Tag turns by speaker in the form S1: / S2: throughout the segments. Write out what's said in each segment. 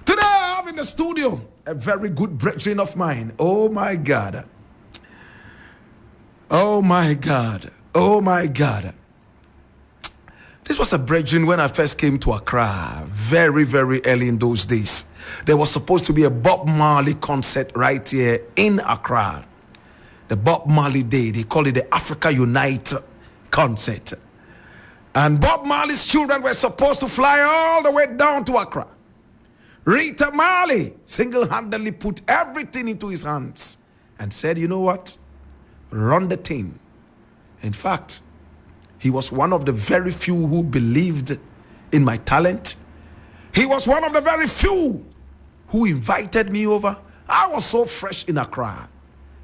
S1: Today I have in the studio a very good brethren of mine. Oh my God. Oh my God. Oh my God. This was a brethren when I first came to Accra, very, very early in those days. There was supposed to be a Bob Marley concert right here in Accra. The Bob Marley Day, they call it the Africa Unite concert. And Bob Marley's children were supposed to fly all the way down to Accra. Rita Marley single-handedly put everything into his hands and said, you know what? Run the thing. In fact, he was one of the very few who believed in my talent. He was one of the very few who invited me over. I was so fresh in Accra.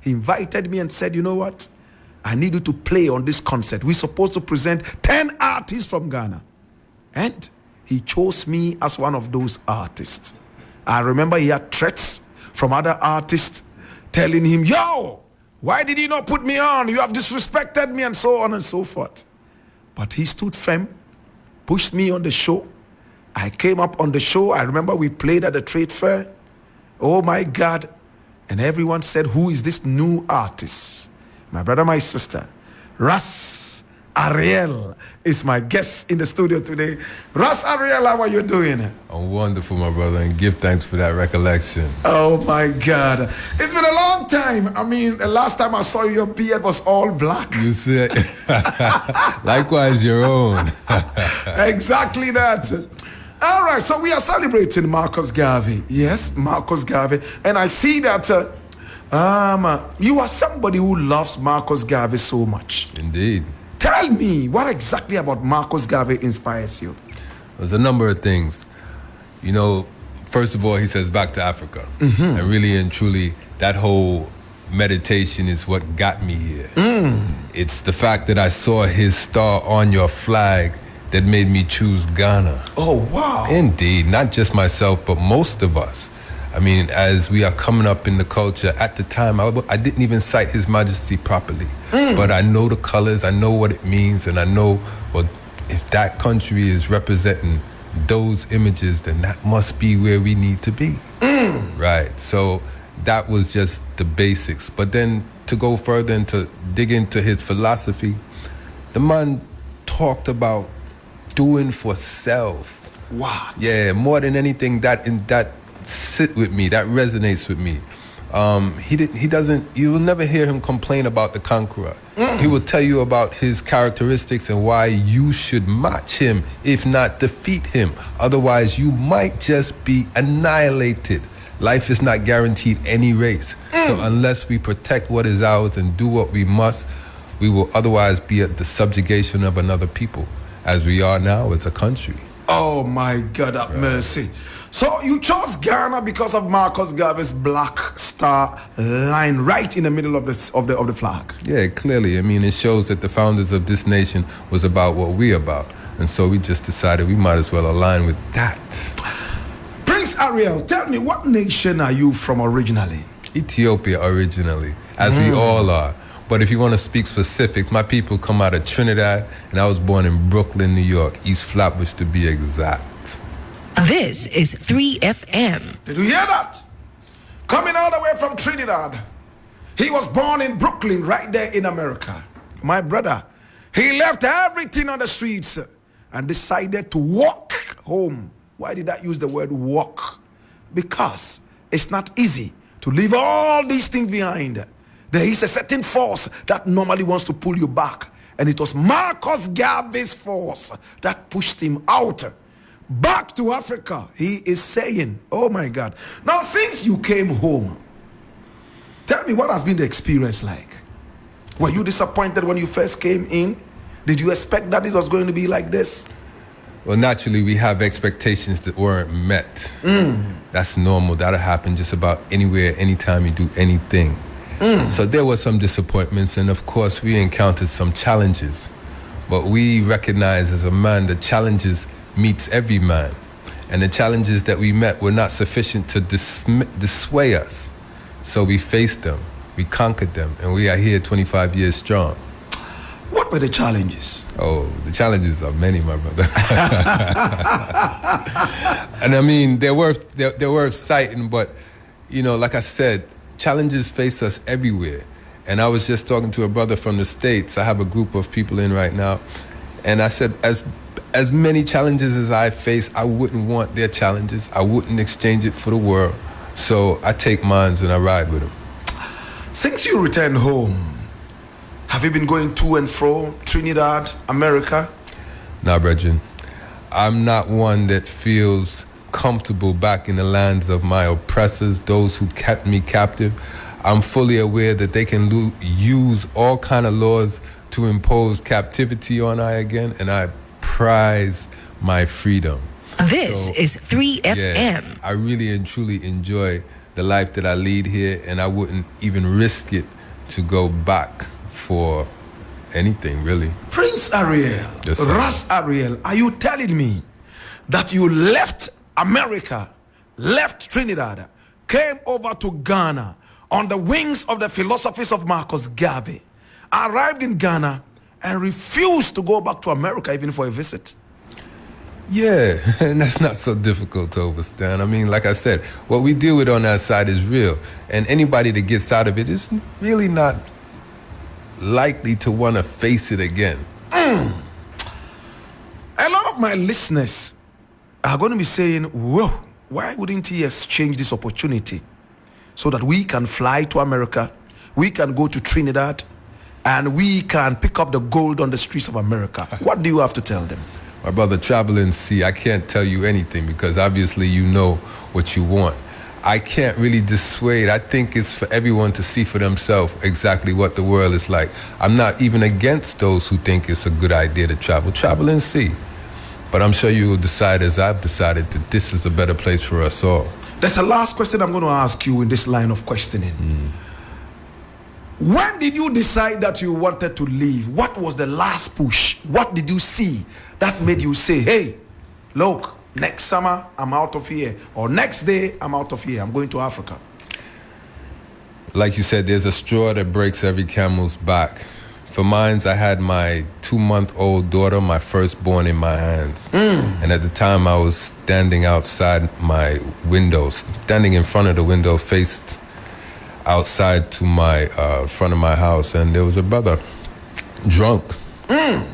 S1: He invited me and said, you know what? I need you to play on this concert. We're supposed to present 10 artists from Ghana. And he chose me as one of those artists. I remember he had threats from other artists telling him, yo, why did you not put me on? You have disrespected me, and so on and so forth. But he stood firm, pushed me on the show. I came up on the show. I remember we played at the trade fair. Oh my God. And everyone said, who is this new artist? My brother, my sister, Ras AriEl is my guest in the studio today. Ras AriEl, how are you doing?
S2: I'm wonderful, my brother, and give thanks for that recollection.
S1: Oh my God. It's been a long time. I mean, the last time I saw you, your beard was all black.
S2: You said, likewise your own.
S1: Exactly that. All right, so we are celebrating Marcus Garvey. Yes, Marcus Garvey. And I see that you are somebody who loves Marcus Garvey so much.
S2: Indeed.
S1: Tell me, what exactly about Marcus Garvey inspires you?
S2: There's a number of things. You know, first of all, he says back to Africa. And really and truly, that whole meditation is what got me here. It's the fact that I saw his star on your flag that made me choose Ghana.
S1: Oh, wow.
S2: Indeed, not just myself, but most of us. I mean, as we are coming up in the culture, at the time, I didn't even cite His Majesty properly. But I know the colors, I know what it means, and I know, well, if that country is representing those images, then that must be where we need to be. Right, so that was just the basics. But then to go further and to dig into his philosophy, the man talked about doing for self.
S1: What?
S2: Yeah, more than anything, that sit with me, that resonates with me. You will never hear him complain about the conqueror. He will tell you about his characteristics and why you should match him, if not defeat him. Otherwise, you might just be annihilated. Life is not guaranteed any race. So unless we protect what is ours and do what we must, we will otherwise be at the subjugation of another people, as we are now as a country.
S1: Oh my God, have mercy. So you chose Ghana because of Marcus Garvey's Blakk Star line right in the middle of the flag.
S2: Yeah, clearly. I mean, it shows that the founders of this nation was about what we're about. And so we just decided we might as well align with that.
S1: Prince AriEl, tell me, what nation are you from originally?
S2: Ethiopia originally, as we all are. But if you want to speak specifics, my people come out of Trinidad, and I was born in Brooklyn, New York, East Flatbush to be exact.
S3: This is 3FM.
S1: Did you hear that? Coming all the way from Trinidad. He was born in Brooklyn, right there in America. My brother, he left everything on the streets and decided to walk home. Why did I use the word walk? Because it's not easy to leave all these things behind. There is a certain force that normally wants to pull you back. And it was Marcus Garvey's force that pushed him out. Back to Africa, he is saying, oh my God. Now, since you came home, tell me, what has been the experience like? Were you disappointed when you first came in? Did you expect that it was going to be like this?
S2: Well, naturally, we have expectations that weren't met. That's normal. That'll happen just about anywhere, anytime you do anything. So there were some disappointments, and of course we encountered some challenges. But we recognize as a man that challenges meets every man. And the challenges that we met were not sufficient to dissuade us. So we faced them, we conquered them, and we are here 25 years strong.
S1: What were the challenges?
S2: Oh, the challenges are many, my brother. And I mean, they're worth citing, but, you know, like I said, challenges face us everywhere. And I was just talking to a brother from the States. I have a group of people in right now. And I said, as many challenges as I face, I wouldn't want their challenges. I wouldn't exchange it for the world. So I take mines and I ride with them.
S1: Since you returned home, have you been going to and fro Trinidad, America?
S2: Nah, brethren. I'm not one that feels comfortable back in the lands of my oppressors, those who kept me captive. I'm fully aware that they can use all kind of laws to impose captivity on I again, and I prize my freedom.
S3: This is 3FM.
S2: Yeah, I really and truly enjoy the life that I lead here, and I wouldn't even risk it to go back for anything, really.
S1: Prince AriEl,
S2: Yes, sir.
S1: Ras AriEl, are you telling me that you left America, left Trinidad, came over to Ghana on the wings of the philosophies of Marcus Garvey, arrived in Ghana and refused to go back to America even for a visit?
S2: Yeah, and that's not so difficult to understand. I mean, like I said, what we deal with on that side is real, and anybody that gets out of it is really not likely to want to face it again.
S1: A lot of my listeners are going to be saying, whoa, why wouldn't he exchange this opportunity so that we can fly to America, we can go to Trinidad, and we can pick up the gold on the streets of America? What do you have to tell them?
S2: My brother, travel and see, I can't tell you anything because obviously you know what you want. I can't really dissuade. I think it's for everyone to see for themselves exactly what the world is like. I'm not even against those who think it's a good idea to travel. Travel and see. But I'm sure you will decide, as I've decided, that this is a better place for us all.
S1: There's a last question I'm going to ask you in this line of questioning. When did you decide that you wanted to leave? What was the last push? What did you see that made you say, hey, look, next summer I'm out of here, or next day I'm out of here, I'm going to Africa?
S2: Like you said, there's a straw that breaks every camel's back. For mine, I had my 2-month-old daughter, my firstborn, in my hands. And at the time I was standing outside my window, standing in front of the window, faced outside to my front of my house, and there was a brother, drunk,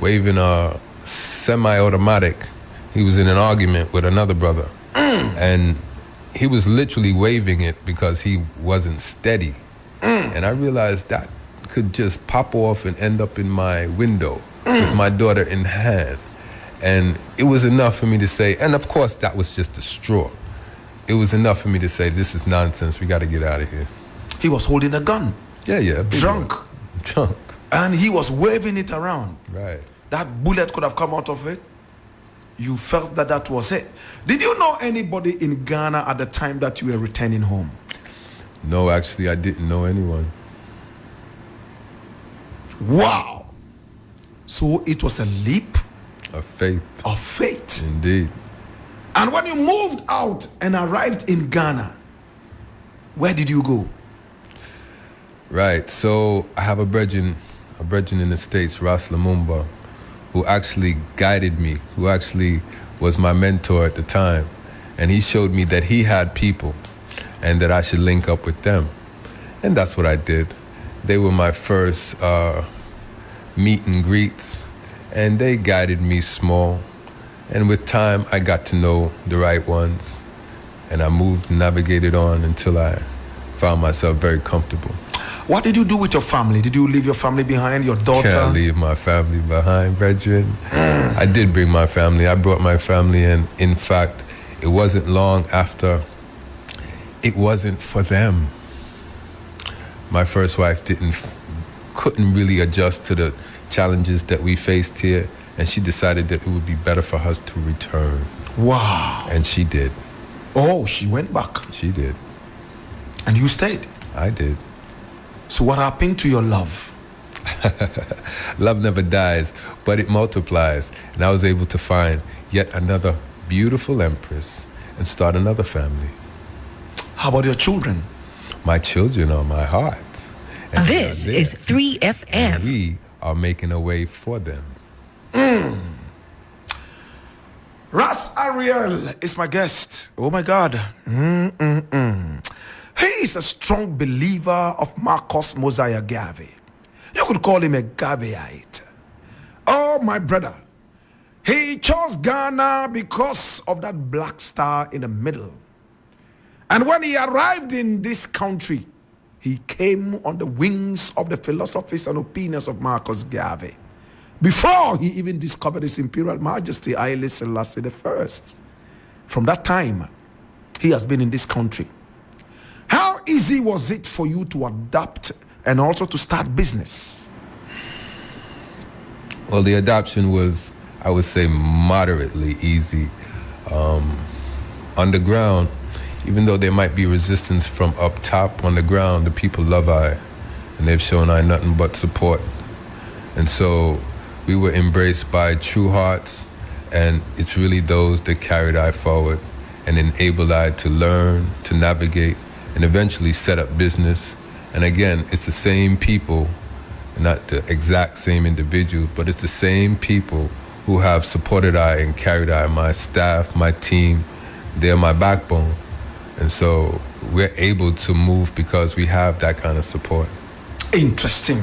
S2: waving a semi-automatic. He was in an argument with another brother, and he was literally waving it because he wasn't steady. And I realized that could just pop off and end up in my window with my daughter in hand. And it was enough for me to say, and of course that was just a straw. It was enough for me to say, this is nonsense, we got to get out of here.
S1: He was holding a gun.
S2: Yeah.
S1: Drunk.
S2: Drunk.
S1: And he was waving it around.
S2: Right.
S1: That bullet could have come out of it. You felt that that was it. Did you know anybody in Ghana at the time that you were returning home?
S2: No, actually, I didn't know anyone.
S1: Wow. So it was a leap
S2: Of faith.
S1: of faith.
S2: Indeed.
S1: And when you moved out and arrived in Ghana, where did you go?
S2: Right. So I have a brethren in the States, Ras Lumumba, who actually guided me, who actually was my mentor at the time. And he showed me that he had people and that I should link up with them. And that's what I did. They were my first meet and greets, and they guided me small. And with time, I got to know the right ones, and I moved and navigated on until I found myself very comfortable.
S1: What did you do with your family? Did you leave your family behind, your daughter?
S2: Can't leave my family behind, brethren. I did bring my family. I brought my family, and in fact, it wasn't long after. It wasn't for them. My first wife couldn't really adjust to the challenges that we faced here, and she decided that it would be better for us to return.
S1: Wow.
S2: And she did.
S1: Oh, she went back.
S2: She did.
S1: And you stayed.
S2: I did.
S1: So what happened to your love?
S2: Love never dies, but it multiplies. And I was able to find yet another beautiful empress and start another family.
S1: How about your children?
S2: My children are my heart. And
S3: This
S2: they are
S3: is
S2: there.
S3: 3FM.
S2: And we are making a way for them.
S1: Ras AriEl is my guest. Oh my God. He is a strong believer of Marcus Garvey. You could call him a Garveyite. Oh, my brother. He chose Ghana because of that black star in the middle. And when he arrived in this country, he came on the wings of the philosophies and opinions of Marcus Garvey, before he even discovered His Imperial Majesty Haile Selassie I. From that time, he has been in this country. How easy was it for you to adapt and also to start business?
S2: Well, the adoption was, I would say, moderately easy. On the ground, even though there might be resistance from up top, on the ground, the people love I, and they've shown I nothing but support. And so we were embraced by true hearts, and it's really those that carried I forward and enabled I to learn, to navigate, and eventually set up business. And again, it's the same people, not the exact same individuals, but it's the same people who have supported I and carried I, my staff, my team. They're my backbone. And so we're able to move because we have that kind of support.
S1: Interesting.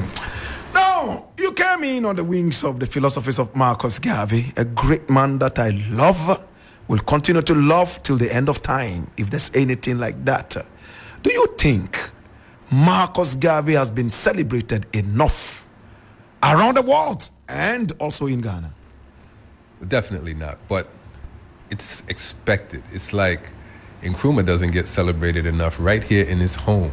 S1: Now, you came in on the wings of the philosophies of Marcus Garvey, a great man that I love, will continue to love till the end of time, if there's anything like that. Do you think Marcus Garvey has been celebrated enough around the world and also in Ghana?
S2: Definitely not, but it's expected. It's like Nkrumah doesn't get celebrated enough right here in his home.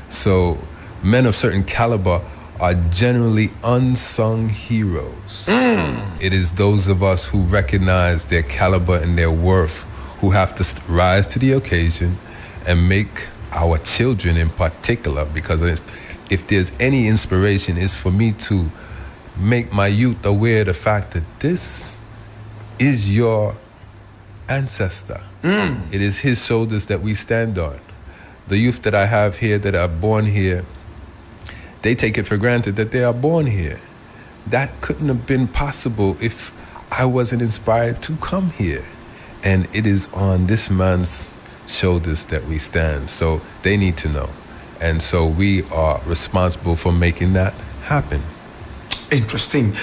S2: So men of certain caliber are generally unsung heroes. It is those of us who recognize their caliber and their worth who have to rise to the occasion and make our children in particular, because if there's any inspiration, it's for me to make my youth aware of the fact that this is your ancestor. It is his shoulders that we stand on. The youth that I have here that are born here, they take it for granted that they are born here. That couldn't have been possible if I wasn't inspired to come here. And it is on this man's shoulders that we stand. So they need to know. And so we are responsible for making that happen.
S1: Interesting.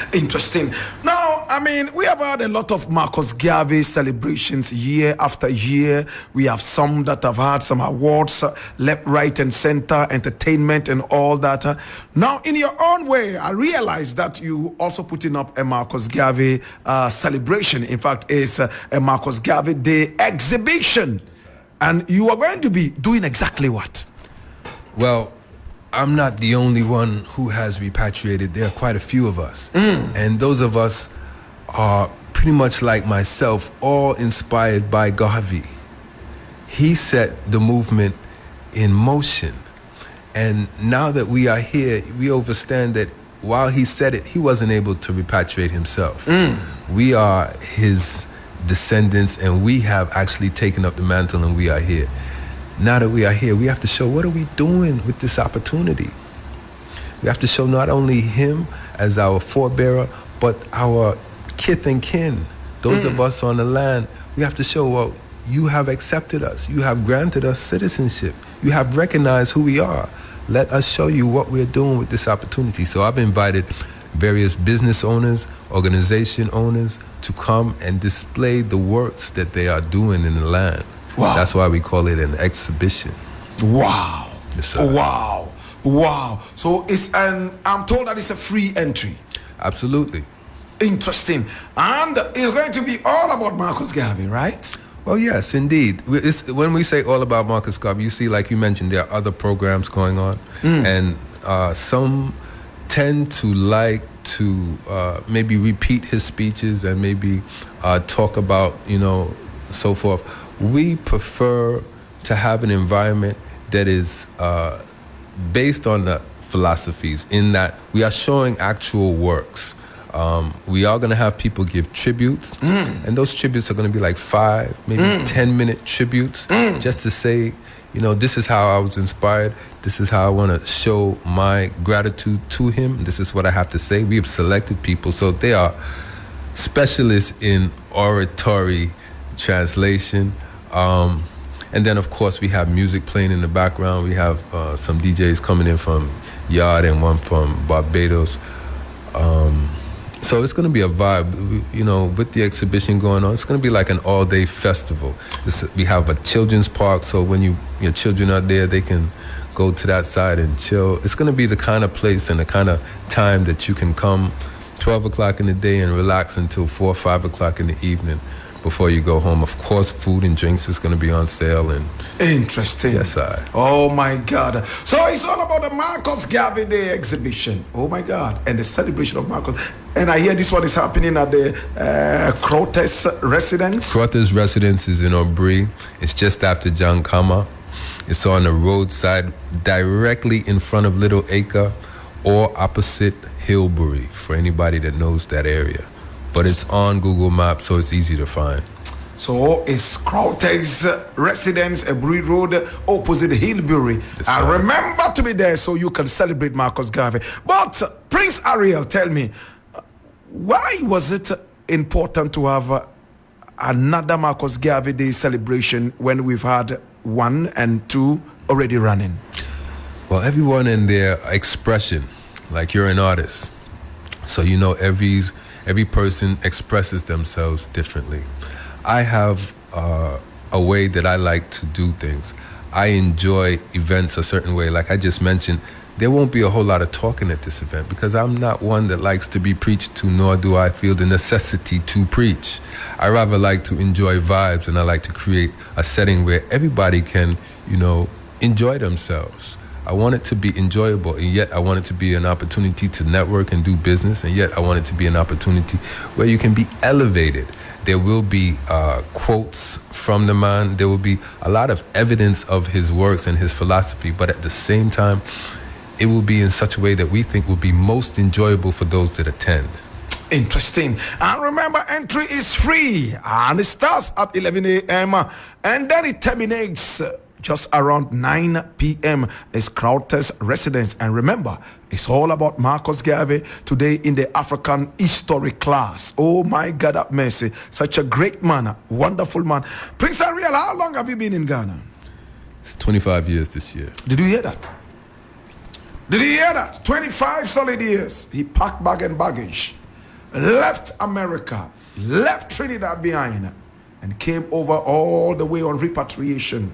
S1: Now, I mean, we have had a lot of Marcus Garvey celebrations year after year. We have some that have had some awards, left, right, and center, entertainment, and all that. Now, in your own way, I realize that you also putting up a Marcus Garvey celebration. In fact, it's a Marcus Garvey Day exhibition. And you are going to be doing exactly what?
S2: Well, I'm not the only one who has repatriated. There are quite a few of us. And those of us are pretty much like myself, all inspired by Garvey. He set the movement in motion. And now that we are here, we understand that while he said it, he wasn't able to repatriate himself. We are his descendants, and we have actually taken up the mantle, and we are here. Now that we are here, we have to show what are we doing with this opportunity. We have to show not only him as our forebearer, but our kith and kin, those of us on the land. We have to show, well, you have accepted us. You have granted us citizenship. You have recognized who we are. Let us show you what we're doing with this opportunity. So I've invited various business owners, organization owners to come and display the works that they are doing in the land.
S1: Wow.
S2: That's why we call it an exhibition.
S1: Wow.
S2: Yes, sir.
S1: Wow. So I'm told that it's a free entry.
S2: Absolutely.
S1: Interesting. And it's going to be all about Marcus Garvey, right?
S2: Well, yes, indeed. When we say all about Marcus Garvey, you see, like you mentioned, there are other programs going on. And some tend to like to maybe repeat his speeches and maybe talk about, so forth. We prefer to have an environment that is based on the philosophies, in that we are showing actual works. We are going to have people give tributes, and those tributes are going to be like 5, maybe 10-minute tributes, just to say, you know, this is how I was inspired. This is how I want to show my gratitude to him. This is what I have to say. We have selected people, so they are specialists in oratory translation. And then, of course, we have music playing in the background. We have some DJs coming in from Yard and one from Barbados. So it's going to be a vibe, you know, with the exhibition going on. It's going to be like an all-day festival. We have a children's park, so when your children are there, they can go to that side and chill. It's going to be the kind of place and the kind of time that you can come 12 o'clock in the day and relax until 4 or 5 o'clock in the evening before you go home. Of course, food and drinks is going to be on sale. And
S1: interesting.
S2: Yes, I.
S1: Oh, my God. So it's all about the Marcus Garvey Day exhibition. Oh, my God. And the celebration of Marcus. And I hear this one is happening at the Crotes residence.
S2: Crotes residence is in Aubry. It's just after John Kama. It's on the roadside directly in front of Little Acre or opposite Hillbury, for anybody that knows that area. But it's on Google Maps, so it's easy to find.
S1: So it's Crotes residence, Aubry Road, opposite Hillbury. And remember to be there so you can celebrate Marcus Garvey. But Prince AriEl, tell me, why was it important to have another Marcus Garvey Day celebration when we've had 1 and 2 already running?
S2: Well, everyone in their expression, like you're an artist, so you know every person expresses themselves differently. I have a way that I like to do things. I enjoy events a certain way. Like I just mentioned, there won't be a whole lot of talking at this event because I'm not one that likes to be preached to, nor do I feel the necessity to preach. I rather like to enjoy vibes, and I like to create a setting where everybody can, you know, enjoy themselves. I want it to be enjoyable, and yet I want it to be an opportunity to network and do business, and yet I want it to be an opportunity where you can be elevated. There will be quotes from the man. There will be a lot of evidence of his works and his philosophy, but at the same time, it will be in such a way that we think will be most enjoyable for those that attend.
S1: Interesting. And remember, entry is free, and it starts at 11 a.m. and then it terminates just around 9 p.m. It's Crotes residence. And remember, it's all about Marcus Garvey today in the African history class. Oh my God, have mercy. Such a great man, wonderful man. Prince AriEl, how long have you been in Ghana?
S2: It's 25 years this year.
S1: Did you hear that? Did you hear that? 25 solid years. He packed bag and baggage, left America, left Trinidad behind, and came over all the way on repatriation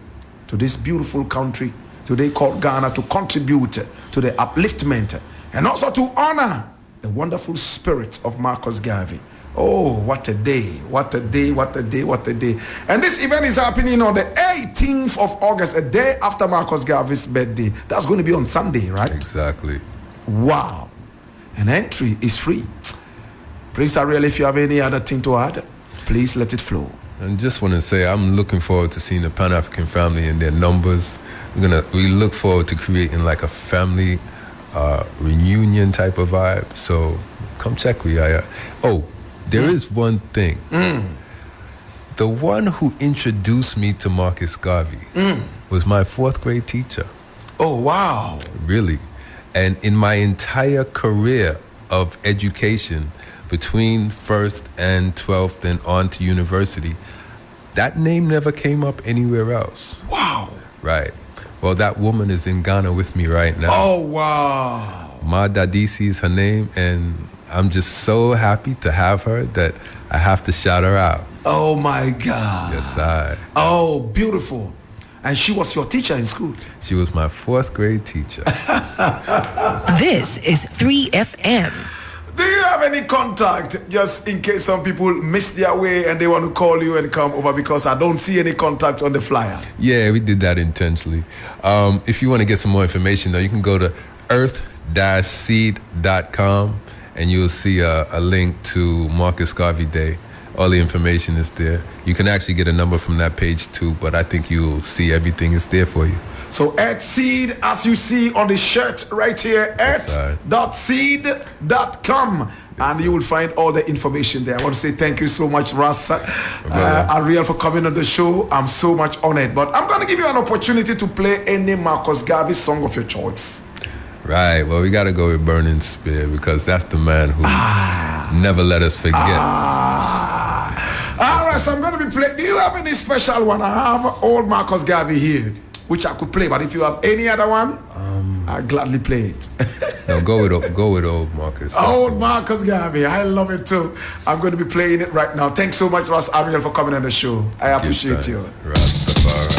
S1: to this beautiful country today called Ghana to contribute to the upliftment and also to honor the wonderful spirit of Marcus Garvey. Oh, what a day, what a day, what a day, what a day. And this event is happening on the 18th of August, a day after Marcus Garvey's birthday. That's going to be on Sunday, right?
S2: Exactly.
S1: Wow. And entry is free. Prince AriEl, if you have any other thing to add, please let it flow.
S2: And just want to say I'm looking forward to seeing the Pan-African family and their numbers. We look forward to creating like a family reunion type of vibe. So come check we are. Oh, there is one thing. The one who introduced me to Marcus Garvey was my 4th grade teacher.
S1: Oh, wow.
S2: Really. And in my entire career of education, between 1st and 12th and on to university, that name never came up anywhere else.
S1: Wow.
S2: Right. Well, that woman is in Ghana with me right now.
S1: Oh, wow.
S2: Ma Dadisi is her name, and I'm just so happy to have her that I have to shout her out.
S1: Oh, my God.
S2: Yes, I.
S1: Oh, beautiful. And she was your teacher in school?
S2: She was my 4th grade teacher.
S3: This is 3FM.
S1: Do you have any contact, just in case some people miss their way and they want to call you and come over, because I don't see any contact on the flyer?
S2: Yeah, we did that intentionally. If you want to get some more information, though, you can go to earth-seed.com and you'll see a link to Marcus Garvey Day. All the information is there. You can actually get a number from that page too, but I think you'll see everything is there for you.
S1: So earth-seed, as you see on the shirt right here, earth.seed.com. and you will find all the information there. I want to say thank you so much, Ras AriEl, for coming on the show. I'm so much honored. But I'm going to give you an opportunity to play any Marcus Garvey song of your choice.
S2: Right. Well, we got to go with Burning Spear because that's the man who never let us forget.
S1: All right, so I'm going to be playing. Do you have any special one? I have old Marcus Garvey here, which I could play. But if you have any other one, I'll gladly play it.
S2: No, go with old Marcus.
S1: Old Marcus Garvey. I love it too. I'm going to be playing it right now. Thanks so much, Ras AriEl, for coming on the show. I appreciate you.
S2: Rastafari.